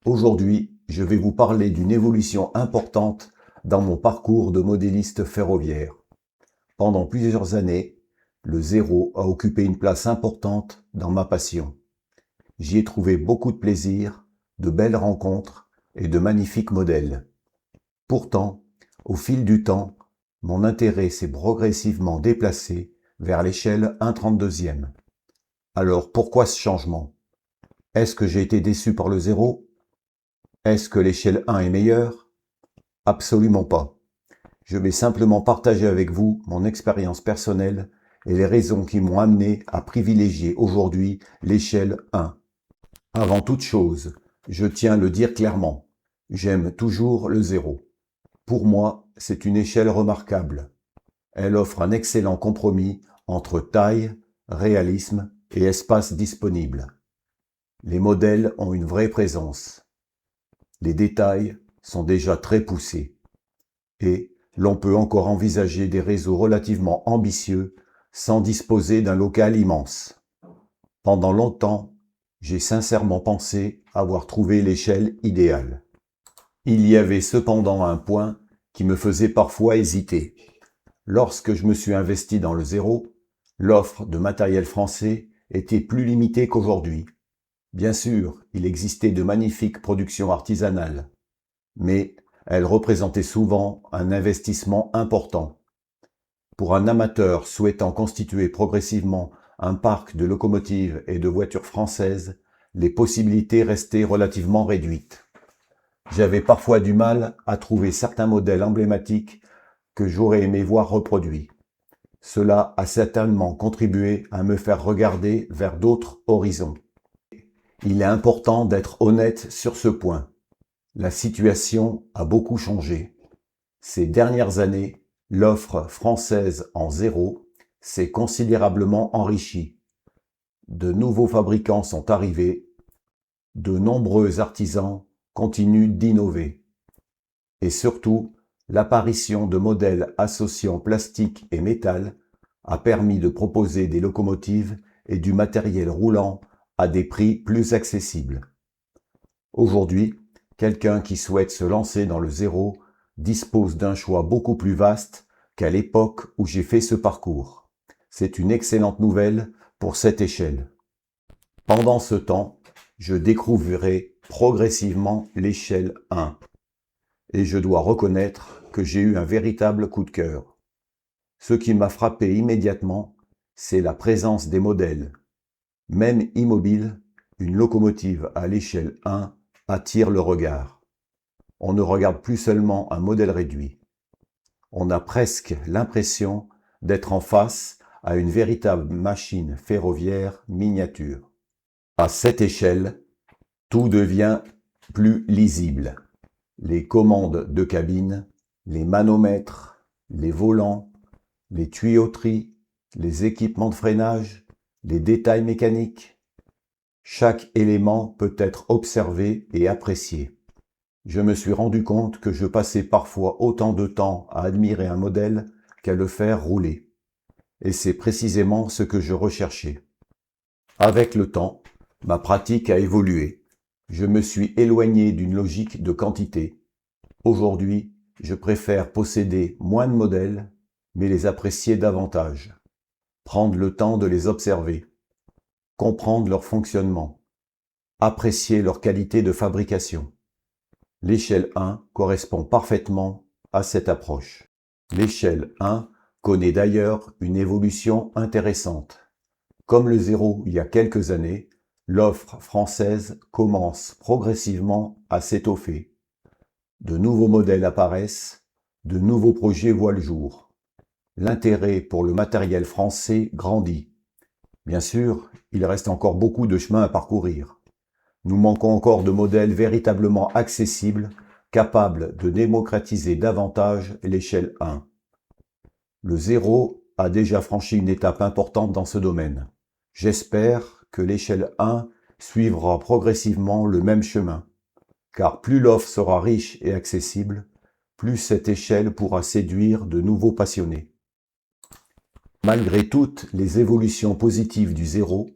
Aujourd'hui, je vais vous parler d'une évolution importante dans mon parcours de modéliste ferroviaire. Pendant plusieurs années, le zéro a occupé une place importante dans ma passion. J'y ai trouvé beaucoup de plaisir, de belles rencontres et de magnifiques modèles. Pourtant, au fil du temps, mon intérêt s'est progressivement déplacé vers l'échelle 1/32e. Alors pourquoi ce changement? Est-ce que j'ai été déçu par le zéro? Est-ce que l'échelle 1 est meilleure? Absolument pas. Je vais simplement partager avec vous mon expérience personnelle et les raisons qui m'ont amené à privilégier aujourd'hui l'échelle 1. Avant toute chose, je tiens à le dire clairement, j'aime toujours le zéro. Pour moi, c'est une échelle remarquable. Elle offre un excellent compromis entre taille, réalisme et espace disponible. Les modèles ont une vraie présence. Les détails sont déjà très poussés. Et l'on peut encore envisager des réseaux relativement ambitieux sans disposer d'un local immense. Pendant longtemps, j'ai sincèrement pensé avoir trouvé l'échelle idéale. Il y avait cependant un point qui me faisait parfois hésiter. Lorsque je me suis investi dans le zéro, l'offre de matériel français était plus limitée qu'aujourd'hui. Bien sûr, il existait de magnifiques productions artisanales, mais elles représentaient souvent un investissement important. Pour un amateur souhaitant constituer progressivement un parc de locomotives et de voitures françaises, les possibilités restaient relativement réduites. J'avais parfois du mal à trouver certains modèles emblématiques que j'aurais aimé voir reproduits. Cela a certainement contribué à me faire regarder vers d'autres horizons. Il est important d'être honnête sur ce point. La situation a beaucoup changé. Ces dernières années, l'offre française en zéro s'est considérablement enrichie. De nouveaux fabricants sont arrivés. De nombreux artisans continuent d'innover. Et surtout, l'apparition de modèles associant plastique et métal a permis de proposer des locomotives et du matériel roulant à des prix plus accessibles. Aujourd'hui, quelqu'un qui souhaite se lancer dans le zéro dispose d'un choix beaucoup plus vaste qu'à l'époque où j'ai fait ce parcours. C'est une excellente nouvelle pour cette échelle. Pendant ce temps, je découvrirai progressivement l'échelle 1. Et je dois reconnaître que j'ai eu un véritable coup de cœur. Ce qui m'a frappé immédiatement, c'est la présence des modèles. Même immobile, une locomotive à l'échelle 1 attire le regard. On ne regarde plus seulement un modèle réduit. On a presque l'impression d'être en face à une véritable machine ferroviaire miniature. À cette échelle, tout devient plus lisible. Les commandes de cabine, les manomètres, les volants, les tuyauteries, les équipements de freinage, les détails mécaniques. Chaque élément peut être observé et apprécié. Je me suis rendu compte que je passais parfois autant de temps à admirer un modèle qu'à le faire rouler. Et c'est précisément ce que je recherchais. Avec le temps, ma pratique a évolué. Je me suis éloigné d'une logique de quantité. Aujourd'hui, je préfère posséder moins de modèles, mais les apprécier davantage. Prendre le temps de les observer. Comprendre leur fonctionnement. Apprécier leur qualité de fabrication. L'échelle 1 correspond parfaitement à cette approche. L'échelle 1 connaît d'ailleurs une évolution intéressante. Comme le zéro il y a quelques années, l'offre française commence progressivement à s'étoffer. De nouveaux modèles apparaissent, de nouveaux projets voient le jour. L'intérêt pour le matériel français grandit. Bien sûr, il reste encore beaucoup de chemin à parcourir. Nous manquons encore de modèles véritablement accessibles, capables de démocratiser davantage l'échelle 1. Le zéro a déjà franchi une étape importante dans ce domaine. J'espère que l'échelle 1 suivra progressivement le même chemin, car plus l'offre sera riche et accessible, plus cette échelle pourra séduire de nouveaux passionnés. Malgré toutes les évolutions positives du zéro,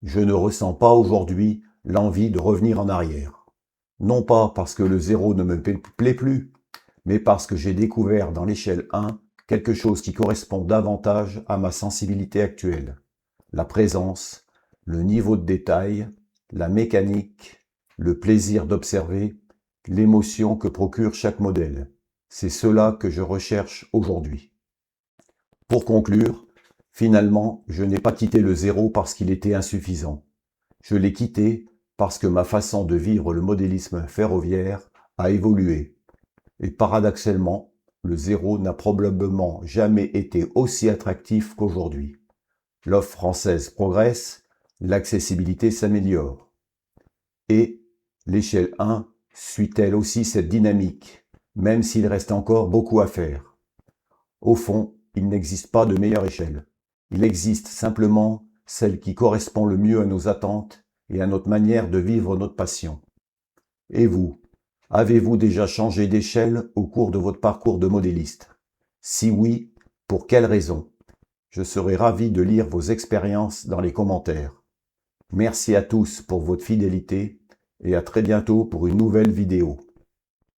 je ne ressens pas aujourd'hui l'envie de revenir en arrière. Non pas parce que le 0 ne me plaît plus, mais parce que j'ai découvert dans l'échelle 1 quelque chose qui correspond davantage à ma sensibilité actuelle. La présence, le niveau de détail, la mécanique, le plaisir d'observer, l'émotion que procure chaque modèle. C'est cela que je recherche aujourd'hui. Pour conclure, finalement, je n'ai pas quitté le 0 parce qu'il était insuffisant. Je l'ai quitté parce que ma façon de vivre le modélisme ferroviaire a évolué. Et paradoxalement, le 0 n'a probablement jamais été aussi attractif qu'aujourd'hui. L'offre française progresse, l'accessibilité s'améliore. Et l'échelle 1 suit-elle aussi cette dynamique, même s'il reste encore beaucoup à faire. Au fond, il n'existe pas de meilleure échelle. Il existe simplement celle qui correspond le mieux à nos attentes et à notre manière de vivre notre passion. Et vous, avez-vous déjà changé d'échelle au cours de votre parcours de modéliste? Si oui, pour quelles raisons? Je serai ravi de lire vos expériences dans les commentaires. Merci à tous pour votre fidélité et à très bientôt pour une nouvelle vidéo.